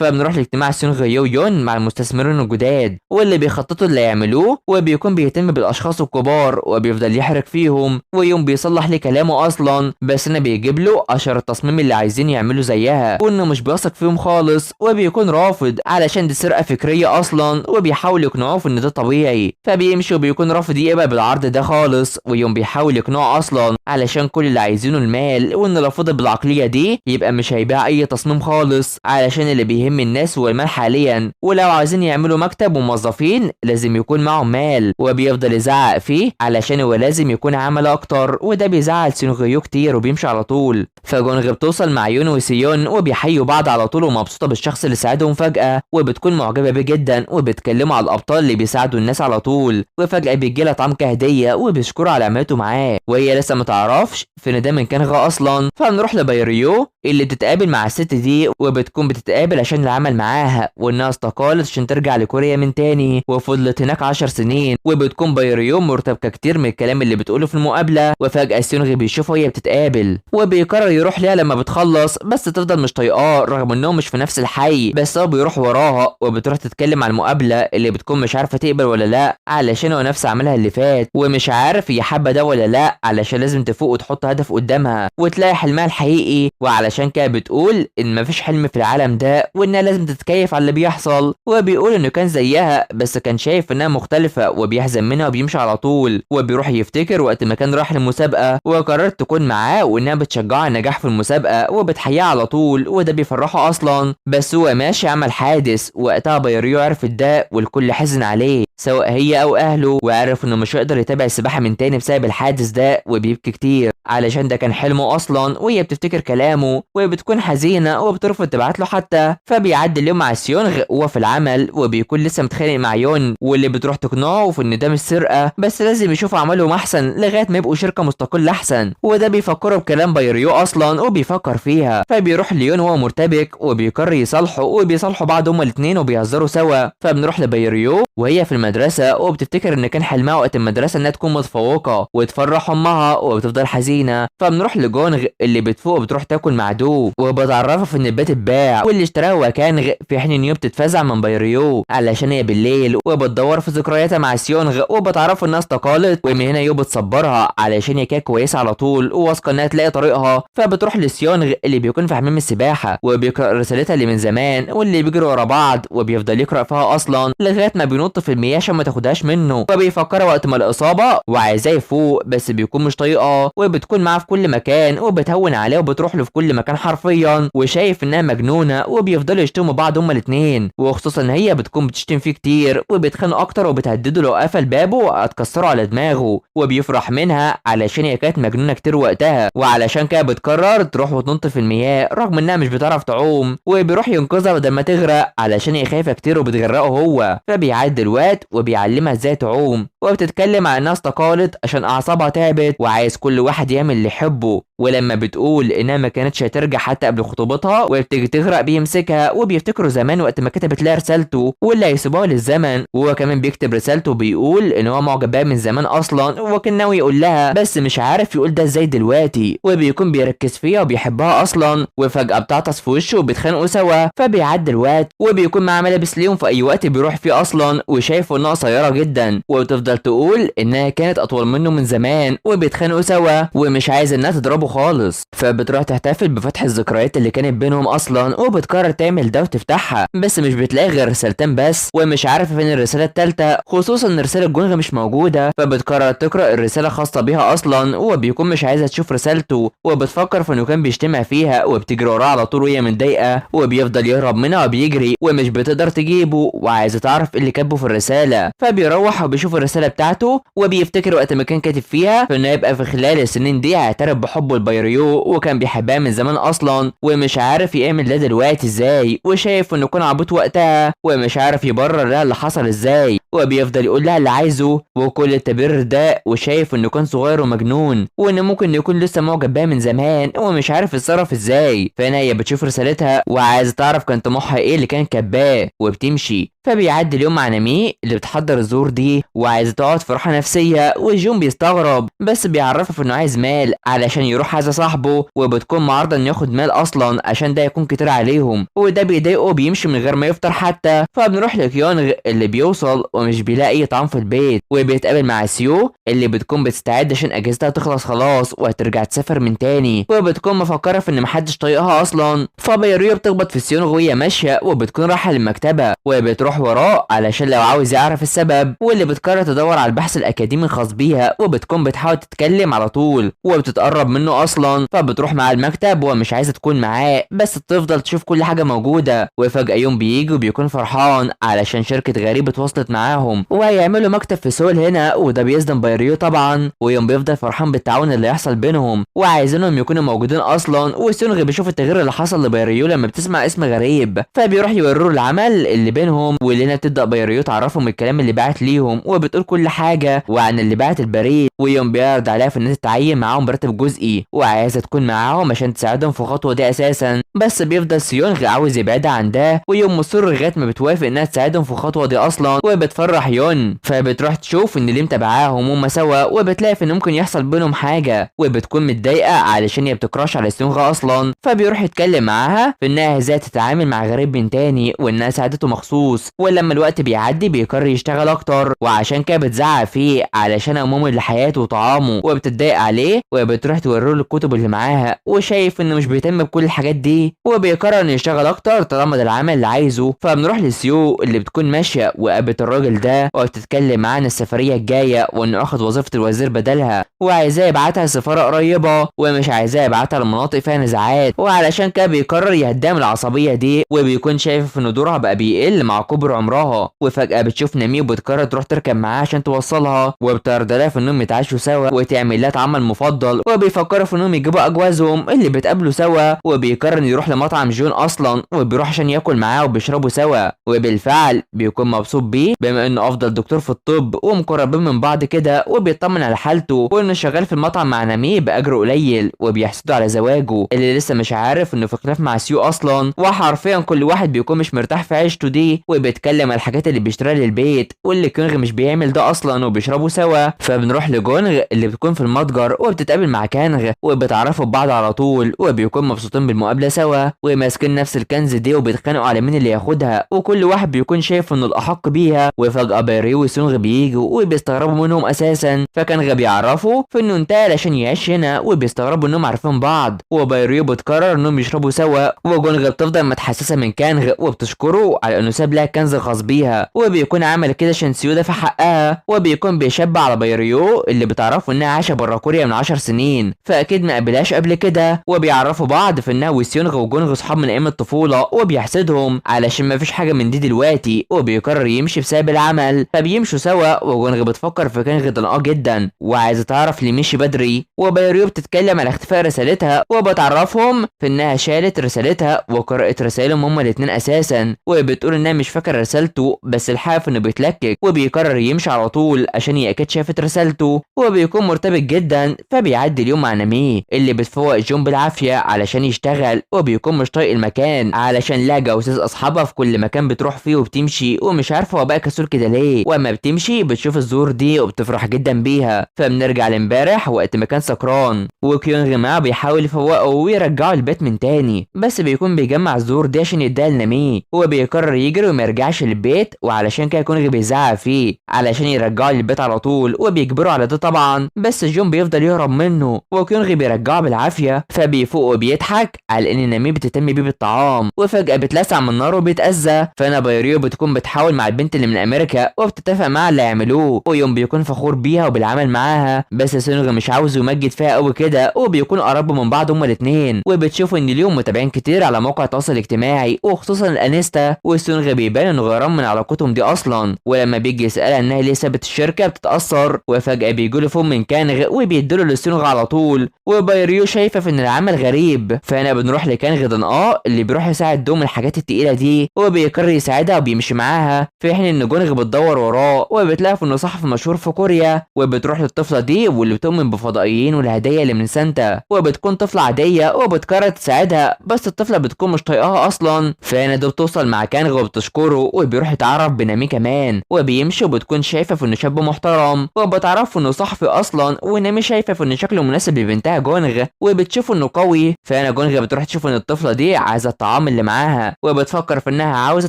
فبنروح لاجتماع سيون غيو يون مع المستثمرين الجداد واللي بيخططوا اللي يعملوه، وبيكون بيهتم بالاشخاص الكبار وبيفضل يحرك فيهم، ويوم بيصلح لي كلامه اصلا، بس انا بيجيب له اشهر التصميم اللي عايزين يعملوا زيها، وانه مش بيثق فيهم خالص، وبيكون رافض علشان دي سرقه فكريه اصلا، وبيحاول يقنعوه في ان ده طبيعي. فبيمشي وبيكون رافض يقبل بالعرض ده خالص، ويوم بيحاول يقنعه اصلا علشان كل اللي عايزينه المال، وان لو فضل بالعقليه دي يبقى مش هيبيع اي تصميم خالص علشان اللي بيهم الناس والمال حاليا، ولو عايزين يعملوا مكتب وموظفين لازم يكون معهم مال. وبيفضل يزعق فيه علشان هو لازم يكون عمل اكتر، وده بيزعل سينغيو كتير وبيمشي على طول. فجونغ بتوصل مع يون وسيون وبيحيوا بعض على طول، ومبسوطه بالشخص اللي ساعدهم فجاه، وبتكون معجبه بيه جدا، وبيتكلموا على الابطال اللي بيساعدوا الناس على طول. وفجاه بيجي لها طعم كهديه وبيشكروا على عملته معاه، وهي لسه ما تعرفش في ان ده من كنغه اصلا. فبنروح لبايريو اللي بتتقابل مع الست دي، وبتكون بتتقابل عشان العمل معاها، وانها استقالت عشان ترجع لكوريا من تاني، وفضلت هناك 10 سنين. وبتكون بايريو مرتبكه كتير من الكلام اللي بتقوله في المقابله. وفجاه سيونغ بيشوفها وهي بتتقابل، وبيقرر يروح ليها لما بتخلص، بس تفضل مش طايقاه رغم انهم مش في نفس الحي، بس هو بيروح وراها، وبتروح تتكلم على المقابله اللي بتكون مش عارفه تقبل ولا لا، علشان هو نفس عملها اللي فات، ومش عارف هي حابه ده ولا لا، علشان لازم تفوق وتحط هدف قدامها وتلاقي حلمها الحقيقي. وعلشان كده بتقول ان مفيش حلم في العالم ده، وانها لازم تتكيف على اللي بيحصل. وبيقول انه كان زيها بس كان شايف انها مختلفه، وبيحزن منها وبيمشي على طول. وبيروح يفتكر وقت ما كان راح للمسابقه وقررت تكون معاه، وانها بتشجعه على النجاح في المسابقه وبتحييه على طول، وده بيفرحه اصلا. بس هو ماشي عمل حادث، وقتها بايريو عرفت ده والكل حزن عليه سواء هي او اهله، وعرف انه مش هيقدر يتابع السباحه من تاني بسبب الحادث ده، وبيبكي كتير علشان ده كان حلمه اصلا. وهي بتفتكر كلامه وبتكون حزينه وبترفض تبعت له حتى. فبيعدي اليوم مع سيونغ وهو في العمل، وبيكون لسه متخانق مع يون، واللي بتروح تقنعه في ان ده مش سرقه، بس لازم يشوف عملهم احسن لغايه ما يبقوا شركه مستقله احسن. وده بيفكره بكلام بايريو اصلا وبيفكر فيها. فبيروح ليون وهو مرتبك، وبيقرر يصالحه، وبيصالحوا بعض هما الاثنين وبيهزروا سوا. فبنروح لبايريو وهي في المدرسه وبتفتكر ان كان حلمها وقت المدرسه انها تكون متفوقه وتفرح امها وبتفضل حزينه. فبنروح لجونغ اللي بتفوق وبتروح تاكل مع دو وبتعرفها في ان البيت اتباع واللي اشتراه هو كانغ، في حين ان يو بتتفزع من بايريو علشان هي بالليل وبتدور في ذكرياتها مع سيونغ وبتعرفوا انها استقالت. ومن هنا يو بتصبرها علشان هي كانت كويسه على طول وواثقه انها تلاقي طريقها. فبتروح لسيونغ اللي بيكون في حمام السباحه وبيقرا رسالتها اللي من زمان واللي بيجروا ورا بعض وبيفضل يقرا فيها اصلا لغايه ما بينط في المياه عشان ما تاخدهاش منه. فبيفكرها وقت ما الاصابه وعايزاه يفوق بس بيكون مش طايقاه وبتكون معاه في كل مكان وبتهون عليه وبتروح له في كل مكان حرفيا وشايف انها مجنونه وبيفضلوا يشتموا بعض هما الاثنين، وخصوصا ان هي بتكون بتشتم فيه كتير وبيتخانقوا اكتر وبتهدده لو قفل بابه هتكسره على دماغه. وبيفرح منها علشان هي كانت مجنونه كتير وقتها وعلشان كده بتقرر تروح وتنط في المياه رغم انها مش بتعرف تعوم، وبيروح ينقذها بدل ما تغرق علشان هي خايفه كتير وبتغرقه هو. فبيعدي الوقت وبيعلمها ازاي تعوم وبتتكلم عن انها استقالت عشان اعصابها تعبت وعايز كل واحد يعمل اللي يحبه. ولما بتقول انها ما كانتش هترجع حتى قبل خطوبتها وبتيجي تغرق بيمسكها وبيفتكروا زمان وقت ما كتبت لها رسالته واللي هيسيبوها للزمن، وهو كمان بيكتب رسالته بيقول ان هو معجب بيها من زمان اصلا وكان ناوي يقول لها بس مش عارف يقول ده ازاي دلوقتي، وبيكون بيركز فيها وبيحبها اصلا. وفجأة بتعطس في وشه وبيتخانقوا سوا. فبيعدي الوقت وبيكون معاه ملابس ليهم في اي وقت بيروح فيه اصلا وشايفه انها قصيره جدا وبتفضل تقول انها كانت اطول منه من زمان وبيتخانقوا سوا ومش عايز انها تضربه خالص. فبتروح تحتفل بفتح الذكريات اللي كانت بينهم اصلا وبتقرر تعمل ده وتفتحها بس مش بتلاقي غير رسالتين بس ومش عارفه فين الرساله الثالثه، خصوصا ان رساله جونغ مش موجوده. فبتقرر تقرا الرساله خاصه بيها اصلا وبيكون مش عايزه تشوف رسالته وبتفكر في انه كان بيشتمها فيها وبتجري وراه على طول وهي متضايقه وبيفضل يهرب منها وبيجري ومش بتقدر تجيبه وعايزه تعرف ايه اللي كاتبه في الرساله. فبيروح وبيشوف الرساله بتاعته وبيفتكر وقت ما كان كاتب فيها انه يبقى في خلال السنين دي هيعترف بحبه لبايريو وكان بيحبها من زمان اصلا ومش عارف يعمل ده دلوقتي ازاي وشايف انه كان عبيط وقتها ومش عارف يبرر لها اللي حصل ازاي وبيفضل يقول لها اللي عايزه وكل التبرير ده وشايف انه كان صغير ومجنون وانه ممكن يكون لسه معجب بيها من زمان ومش عارف يتصرف ازاي. فهنا هي بتشوف رسالتها وعايزه تعرف كان طموحها ايه اللي كان كاتباه وبتمشي. فبيعدي اليوم مع نامي اللي بتحضر الزور دي وعايزه تقعد في راحه نفسيه وجون بيستغرب بس بيعرفها انه عايز مال علشان يروح عايز صاحبه وبتكون معارضه انه ياخد مال اصلا عشان ده يكون كتير عليهم وده بيضايقه وبيمشي من غير ما يفطر حتى. فبنروح لكيونغ اللي بيوصل ومش بيلاقي اي طعام في البيت وبيتقابل مع سيو اللي بتكون بتستعد عشان اجهزتها تخلص خلاص وهترجع تسافر من تاني وبتكون مفكره في ان محدش طايقها اصلا. فبايريو بتخبط في سيونغ وهي ماشيه وبتكون رايحه للمكتبه وبتروح وراه علشان لو عاوز يعرف السبب واللي بتقرر تدور على البحث الاكاديمي الخاص بيها وبتكون بتحاول تتكلم على طول وبتتقرب منه اصلا. فبتروح مع المكتب ومش عايزه تكون معاه بس بتفضل تشوف كل حاجه موجوده. وفجاه يوم بيجي وبيكون فرحان علشان شركه غريب اتواصلت معاهم وهيعملوا مكتب في سول هنا وده بيصدم بايريو طبعا. ويوم بيفضل فرحان بالتعاون اللي هيحصل بينهم وعايزينهم يكونوا موجودين اصلا. وسونغ بيشوف التغيير اللي حصل لبايريو لما بتسمع اسم غريب فبيروح يوروا العمل اللي بينهم واللي هنا تبدا بايريو تعرفهم الكلام اللي بعت ليهم وبتقول كل حاجه وعن اللي بعت البريد. ويوم بيعرض عليها في انها تتعين معاهم براتب جزئي وعايزه تكون معاهم عشان تساعدهم في الخطوه دي اساسا بس بيفضل سيونغ عاوز يبعدها عن ده ويوم مصر لغايه ما بتوافق انها تساعدهم في الخطوه دي اصلا وبتفرح يون. فبتروح تشوف ان ليه متابعاهم هما سوا وبتلاقي ان ممكن يحصل بينهم حاجه وبتكون متضايقه علشان هي بتكراش على سيونغ اصلا. فبيروح يتكلم معاها في انها ازاي تتعامل مع غريب من تاني وانها ساعدته مخصوص. ولما الوقت بيعدي بيقرر يشتغل اكتر وعشان كده بتزعق فيه علشان هموم لحياته وطعامه وبتتضايق عليه وبتروح توريه الكتب اللي معاها وشايف انه مش بيهتم بكل الحاجات دي وبيقرر انه يشتغل اكتر طالما ده العمل اللي عايزه. فبنروح لسيو اللي بتكون ماشيه وقابلت الراجل ده وبتتكلم معاه عن السفريه الجايه وانه اخد وظيفه الوزير بدلها وعايزاه يبعتها سفاره قريبه ومش عايزاه يبعتها لمناطق فيها نزاعات وعلشان كده بيقرر يهديها من العصبيه دي وبيكون شايف ان دورها بقى بيقل مع كبر عمرها. وفجاه بتشوف نامي وبتقرر تروح تركب معاها عشان توصلها وبترضى لها في انهم يتعشوا سوا وتعمل لها طعام المفضل وبيفكروا في انهم يجيبوا اجوازهم اللي بيتقابلوا سوا وبيقرر انه يروح لمطعم جون اصلا وبيروح عشان ياكل معاه وبيشربوا سوا وبالفعل بيكون مبسوط بيه بما انه افضل دكتور في الطب ومقربين من بعض كده وبيطمن على حالته وانه شغال في المطعم مع نامي باجر قليل وبيحسدوا على زواجه اللي لسه مش عارف انه في خلاف مع سيو اصلا وحرفيا كل واحد بيكون مش مرتاح في عيشته دي وبيتكلم على الحاجات اللي بيشتريها للبيت واللي كونغ مش بيعمل ده اصلا وبيشربوا سوا. فبنروح لجونغ اللي بتكون في المتجر وبتتقابل مع كانغ وبيتعرفوا ببعض على طول وبيكونوا مبسوطين بالمقابله سوا وماسكين نفس الكنز دي وبيتخانقوا على مين اللي ياخدها وكل واحد بيكون شايف انه الاحق بيها. وفجاه بايريو وسونغ بييجوا وبيستغربوا منهم اساسا، فكانغ بيعرفوا في انه انتقل علشان يعيش هنا وبيستغربوا انهم عارفين بعض. وبايريو بتقرر انهم يشربوا سوا وجونغ بتفضل متحسسه من كانغ وبتشكره على انه ساب لها كنز خاص بيها وبيكون عمل كده عشان سيودا في حقها. وبيكون بيشبع على بايريو اللي بتعرفوا انها عايشه بره كوريا من 10 سنين فاكيد ما قابلهاش قبل كده. وبيعرفوا بعض في انها وسيونغ وجونغ صحاب من ايام الطفوله وبيحسدهم علشان ما فيش حاجه من دي دلوقتي وبيقرر يمشي بسبب العمل. فبيمشوا سوا وجونغ بتفكر في كانغ ضنقاه جدا وعايزه تعرف ليه مشي بدري. وبايريو بتتكلم على اختفاء رسالتها وبتعرفهم في انها شالت رسالتها وقرأت رسائلهم هما الاتنين اساسا وبتقول انها مش فاكره رسالته بس الحاف انه بيتلكك وبيقرر يمشي على طول عشان يأكد شافت رسالته. وبيكون مرتبك جدا فبيعدي اليوم مع نامي اللي بتفوق جون بالعافيه علشان يشتغل وبيكون مش طايق المكان علشان لها جواسيس اصحابها في كل مكان بتروح فيه وبتمشي ومش عارفه هو بقى كسول كده ليه. واما بتمشي بتشوف الزهور دي وبتفرح جدا بيها. فبنرجع لامبارح وقت ما كان سكران وكيونغ معاه بيحاول يفوقه ويرجعه البيت من تاني بس بيكون بيجمع الزهور دي عشان يديها لنامي. هو بيقرر يجري وما يرجعش للبيت وعلشان كده كونغ بيزعق فيه علشان يرجعه للبيت على طول وبيجبره على ده طبعا بس جون بيفضل يهرب منه وكيونغ بيرجعه بالعافيه. فبيفوق وبيضحك على ان نامي بتهتم بيه بالطعام وفجاه بتلسع من النار وبيتاذى. فانا بايريو بتكون بتحاول مع البنت اللي من امريكا وبتتفق معاها اللي يعملوه ويوم بيكون فخور بيها وبالعمل معاها بس سونغ مش عاوز يمجد فيها قوي كده وبيكون قربوا من بعض هما الاثنين. وبتشوفوا ان اليوم متابعين كتير على مواقع التواصل الاجتماعي وخصوصا الانستا وسونغ بيبان انه غيران من علاقتهم دي اصلا. ولما بيجي يسالها انها ليه سابت الشركه بتتاثر وفجاه بيجيله فم من كانغ وبيديله لسونغ على طول. وبايريو شايفه في ان العمل غريب فهنا بنروح لكانغ ضنقاه اللي بيروح يساعد دوم الحاجات التقيله دي وبيقرر يساعدها وبيمشي معاها في حين ان جونغ بتدور وراه وبتلاقي انه صحفي مشهور في كوريا وبتروح للطفله دي واللي بتؤمن بفضائيين والهدايا اللي من سانتا وبتكون طفله عاديه وبتقرر تساعدها بس الطفله بتكون مش طايقاها اصلا. فهنا دو بتوصل مع كانغ وبتشكره وبيروح يتعرف بنامي كمان وبيمشي وبتكون شايفه في انه شاب محترم وبتعرف انه صحفي اصلا ونامي شايفه في انه شكله مناسب لبنتها جونغ وبتشوف انه قوي. فهنا جونغ بتروح تشوف ان الطفله دي عايزه الطعام اللي معاها وبتفكر في انها عاوزه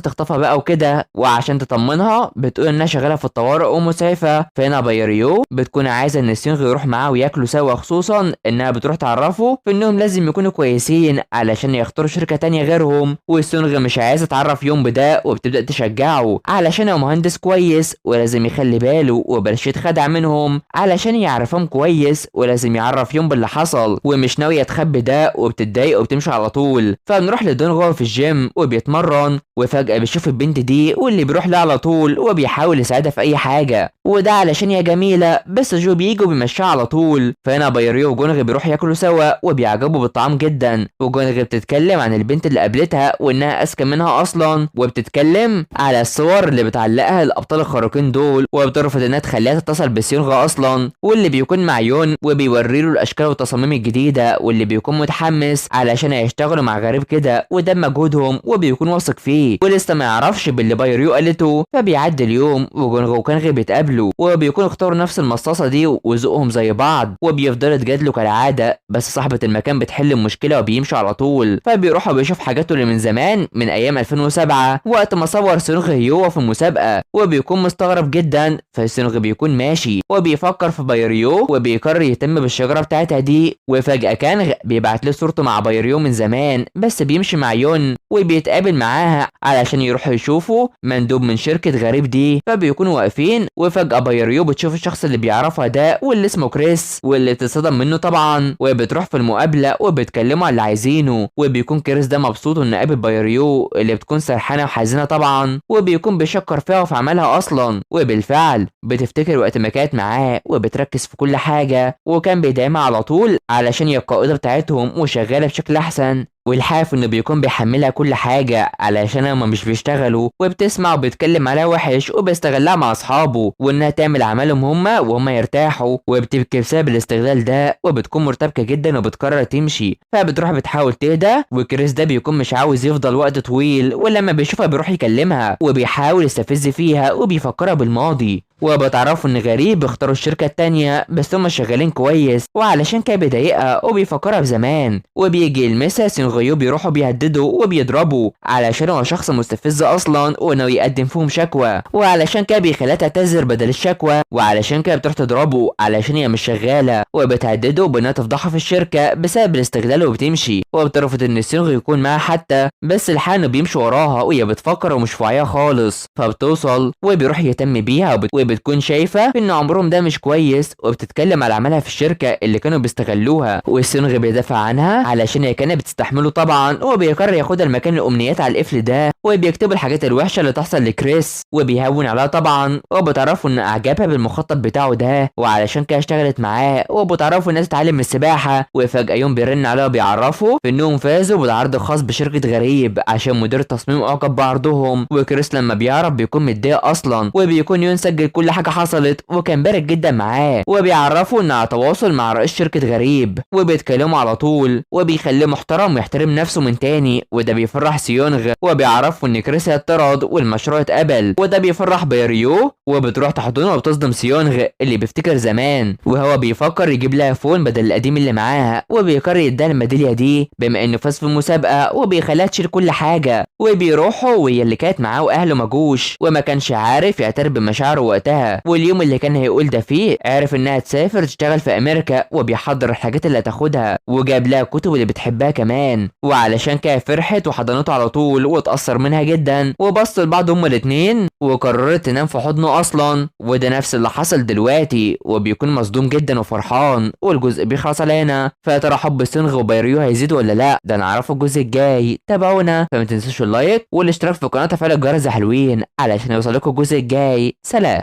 تخطفها بقى وكده وعشان تطمنها بتقول انها شغاله في الطوارئ ومسعفه. فهنا بايريو بتكون عايزه ان سيونغ يروح معاه وياكلوا سوا خصوصا انها بتروح تعرفه في انهم لازم يكونوا كويسين علشان يختاروا شركه تانية غيرهم. وسيونغ مش عايزه تعرف يوم بده وبتبدا تشجعه علشان هو مهندس كويس ولازم يخلي باله وبلاش يتخدع منهم علشان يعرفهم كويس ولازم يعرف يوم باللي حصل ومش ناويه تخبي ده وبتتضايق وبتمشي على طول. فبنروح لدونغو في الجيم وبيتمرن وفجاه بيشوف البنت دي واللي بيروح لها على طول وبيحاول يساعدها في اي حاجه وده علشان هي جميله بس جو بيجي وبيمشيها على طول. فهنا بايريو وجونغ بيروحوا ياكلوا سوا وبيعجبوا بالطعام جدا وجونغ بتتكلم عن البنت اللي قابلتها وانها اذكى منها اصلا وبتتكلم على الصور اللي بتعلقها الابطال الخارقين دول وبترفض انها تخليها تتصل بسيونغ اصلا واللي بيكون مع يون وبيوري له الاشكال والتصاميم الجديده واللي بيكون متحمس علشان هيشتغلوا مع غريب كده وده مجهودهم وبيكون واثق فيه ولسه ما يعرفش باللي بايريو قالته. فبيعدي اليوم وجونغ وكانغ بيتقابلوا وبيكونوا اختاروا نفس المصاصه دي وذوقهم زي بعض وبيفضلوا يتجادلوا كالعاده بس صاحبه المكان بتحل المشكله وبيمشوا على طول. فبيروحوا بيشوف حاجاته اللي من زمان من ايام 2007 وقت ما صور سونغ هيو في المسابقه وبيكون مستغرب جدا. فسونغ بيكون ماشي وبيفكر في بايريو وبيقرر يهتم بالشجره بتاعتها دي وفجاه كانغ بيبعت له صورته مع بايريو من زمان بس بيمشي مع يون وبيتقابل معاها علشان يروحوا يشوفوا مندوب من شركه غريب دي. فبيكونوا واقفين وفجاه بايريو بتشوف الشخص اللي بيعرفها ده واللي اسمه كريس واللي بتتصدم منه طبعا وبتروح في المقابله وبيتكلموا على اللي عايزينه وبيكون كريس ده مبسوط انه قابل بايريو اللي بتكون سرحانه وحزينه طبعا وبيكون بيشكر فيها وفي عملها اصلا وبالفعل بتفتكر وقت ما كانت معاه وبتركز في كل حاجه وكان بيدعمها على طول علشان هي القائده بتاعتهم وشغاله بشكل احسن. والحاف انه بيكون بيحملها كل حاجة علشان هما مش بيشتغلوا، وبتسمع وبتكلم عليها وحش وبيستغلها مع اصحابه وانها تعمل اعمالهم هما وهما يرتاحوا، وبتبكي بسبب الاستغلال ده وبتكون مرتبكة جدا وبتقرر تمشي. فبتروح بتحاول تهدى، وكريس ده بيكون مش عاوز يفضل وقت طويل، ولما بيشوفها بيروح يكلمها وبيحاول يستفز فيها وبيفكرها بالماضي. وبتعرفوا ان غريب اختاروا الشركة التانية بس هما شغالين كويس، وعلشان كده بيضايقها وبيفكرها بزمان. وبيجي يلمسها سينغيو بيروحوا بيهددوا وبيضربوا علشان هو شخص مستفز اصلا وانه يقدم فيهم شكوى، وعلشان كده بيخليها تعتذر بدل الشكوى، وعلشان كده بتروح تضربه علشان هي مش شغالة، وبتهدده بانها تفضحها في الشركة بسبب الاستغلال وبتمشي. وبترفض ان سينغ يكون معاها حتى، بس الحان بيمشي وراها وهي بتفكر ومش في وعيها خالص. فبتوصل وبيروح يهتم بيها وبتكون شايفة ان عمرهم ده مش كويس، وبتتكلم على عملها في الشركة اللي كانوا بيستغلوها، والسينغ بيدافع عنها علشان هي كانت بتستحمله طبعا، وبيقرر ياخدها المكان الامنيات على القفل ده، وبيكتبوا الحاجات الوحشة اللي تحصل لكريس وبيهون عليها طبعا. وبتعرفوا ان اعجابها بالمخطط بتاعه ده وعلشان كده اشتغلت معاه، وبتعرفوا انها تتعلم السباحة. وفجأة يوم بيرن عليها وبيعرفوا في انهم فازوا بالعرض الخاص بشركة غريب عشان مدير التصميم اعجب بعرضهم. وكريس لما بيعرف بيكون متضايق اصلا، وبيكون يسجل كل حاجة حصلت وكان بارد جدا معاه. وبيعرفوا ان على تواصل مع رئيس شركة غريب وبيتكلموا على طول، وبيخليه محترم ويحترم نفسه من تاني، وده بيفرح سيونغ. وبيعرفوا ان كريس هيطرد والمشروع اتقبل، وده بيفرح بيريو. وبتروح تحضنه وبتصدم سيونغ اللي بيفتكر زمان، وهو بيفكر يجيب لها فون بدل القديم اللي معاها، وبيقرر يديها الميدالية دي بما انه فاز في المسابقة، وبيخليها تشيل كل حاجة. وبيروحوا وهي اللي كانت معاه واهله مجوش، وما كانش عارف يعترف بمشاعره وقتها. واليوم اللي كان هيقول ده فيه عرف انها تسافر تشتغل في امريكا، وبيحضر الحاجات اللي هتاخدها، وجاب لها كتب اللي بتحبها كمان. وعلشان كده فرحت وحضنته على طول واتأثر منها جدا، وبصوا لبعض هما الاتنين وقررت تنام في حضنه اصلا. وده نفس اللي حصل دلوقتي، وبيكون مصدوم جدا وفرحان. والجزء بيخلص على هنا. فيا ترى حب سينغ وبيريو هيزيد ولا لا؟ ده نعرفه الجزء الجاي. تابعونا، فما تنسوش اللايك والاشتراك في القناه وتفعيل الجرس حلوين علشان يوصلكوا الجزء الجاي. سلام.